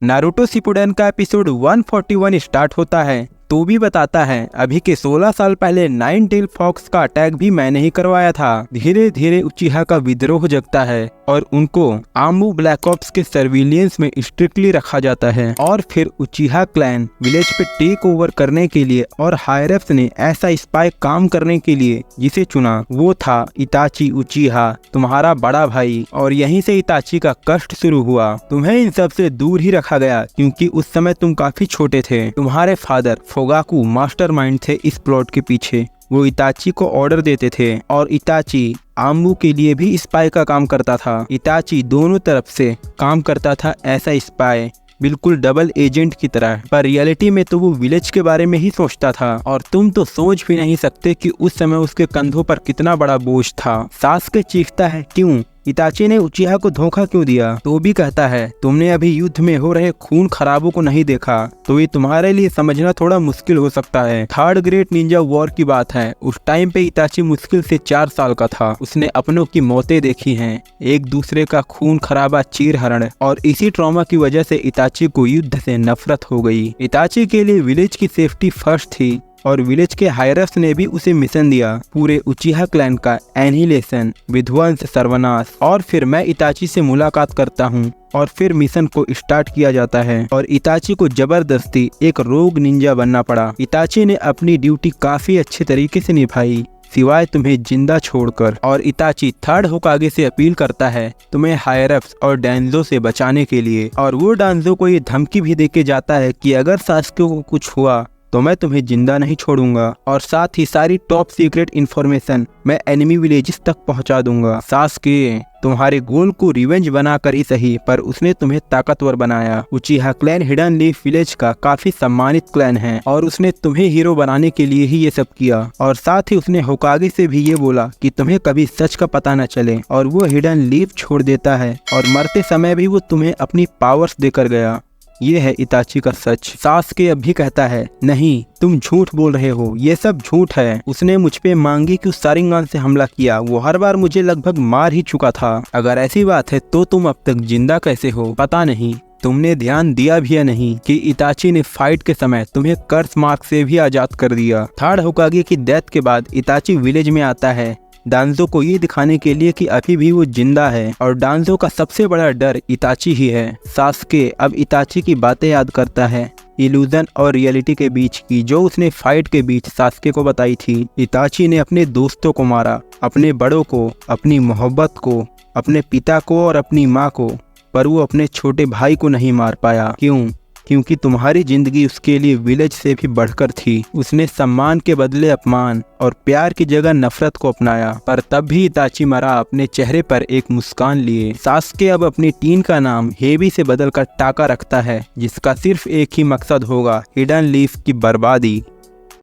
Naruto Shippuden का episode 141 start होता है। तो भी बताता है अभी के 16 साल पहले नाइन टेल फॉक्स का अटैक भी मैंने ही करवाया था। धीरे धीरे उचिहा का विद्रोह जगता है और उनको आमू ब्लैक ऑप्स के सर्विलियंस में स्ट्रिक्टली रखा जाता है। और फिर उचिहा क्लैन विलेज पे टेक ओवर करने के लिए और हायरप्स ने ऐसा स्पाई काम करने के लिए जिसे चुना वो था इताची उचिहा, तुम्हारा बड़ा भाई। और यहीं से इताची का कष्ट शुरू हुआ। तुम्हें इन सब से दूर ही रखा गया क्योंकि उस समय तुम काफी छोटे थे। तुम्हारे फादर फोगाकू मास्टरमाइंड थे इस प्लॉट के पीछे। वो इताची को ऑर्डर देते थे और इताची आम्बू के लिए भी स्पाई का काम करता था। इताची दोनों तरफ से काम करता था ऐसा स्पाई, बिल्कुल डबल एजेंट की तरह। पर रियलिटी में तो वो विलेज के बारे में ही सोचता था। और तुम तो सोच भी नहीं सकते कि उस समय उसके कंधों पर कितना बड़ा बोझ था। सासुके चीखता है, क्यों इताची ने उचिहा को धोखा क्यों दिया? तो भी कहता है तुमने अभी युद्ध में हो रहे खून खराबों को नहीं देखा, तो ये तुम्हारे लिए समझना थोड़ा मुश्किल हो सकता है। थर्ड ग्रेट निंजा वॉर की बात है। उस टाइम पे इताची मुश्किल से 4 साल का था। उसने अपनों की मौतें देखी हैं, एक दूसरे का खून खराबा, चीर हरण, और इसी ट्रॉमा की वजह से इताची को युद्ध से नफरत हो गई। इताची के लिए विलेज की सेफ्टी फर्स्ट थी और विलेज के हायरप्स ने भी उसे मिशन दिया, पूरे उचिहा क्लैन का एनिहिलेशन, विध्वंस, सर्वनाश। और फिर मैं इताची से मुलाकात करता हूँ और फिर मिशन को स्टार्ट किया जाता है और इताची को जबरदस्ती एक रोग निंजा बनना पड़ा। इताची ने अपनी ड्यूटी काफी अच्छे तरीके से निभाई सिवाय तुम्हें जिंदा छोड़कर। और इताची थर्ड होकागे से अपील करता है तुम्हें हायरप्स और डांजो से बचाने के लिए। और वो डांजो को ये धमकी भी देके जाता है कि अगर सासुके को कुछ हुआ तो मैं तुम्हें जिंदा नहीं छोड़ूंगा, और साथ ही सारी टॉप सीक्रेट इन्फॉर्मेशन मैं एनिमी विलेजेस तक पहुंचा दूंगा। सासुके तुम्हारे गोल को रिवेंज बनाकर ही सही, पर उसने तुम्हें ताकतवर बनाया। उचिहा क्लैन हिडन लीफ विलेज का काफी सम्मानित क्लैन है और उसने तुम्हें हीरो बनाने के लिए ही ये सब किया। और साथ ही उसने होकागे से भी ये बोला कि तुम्हें कभी सच का पता न चले। और वो हिडन लीफ छोड़ देता है और मरते समय भी वो तुम्हें अपनी पावर्स देकर गया। ये है इताची का सच। सासुके अब भी कहता है नहीं, तुम झूठ बोल रहे हो, ये सब झूठ है। उसने मुझ पे मांगी कि उस शारिंगान से हमला किया, वो हर बार मुझे लगभग मार ही चुका था। अगर ऐसी बात है तो तुम अब तक जिंदा कैसे हो? पता नहीं तुमने ध्यान दिया भी या नहीं कि इताची ने फाइट के समय तुम्हें कर्स मार्क से भी आजाद कर दिया। थर्ड होकागे की डेथ के बाद इताची विलेज में आता है डांजो को ये दिखाने के लिए कि अभी भी वो जिंदा है और डांजो का सबसे बड़ा डर इताची ही है। सासुके अब इताची की बातें याद करता है, इल्यूजन और रियलिटी के बीच की, जो उसने फाइट के बीच सासुके को बताई थी। इताची ने अपने दोस्तों को मारा, अपने बड़ों को, अपनी मोहब्बत को, अपने पिता को और अपनी माँ को, पर वो अपने छोटे भाई को नहीं मार पाया। क्यों? क्योंकि तुम्हारी जिंदगी उसके लिए विलेज से भी बढ़कर थी। उसने सम्मान के बदले अपमान और प्यार की जगह नफरत को अपनाया, पर तब भी इताची मरा अपने चेहरे पर एक मुस्कान लिए। सासुके अब अपनी टीम का नाम हेबी से बदलकर टाका रखता है, जिसका सिर्फ एक ही मकसद होगा, हिडन लीफ की बर्बादी।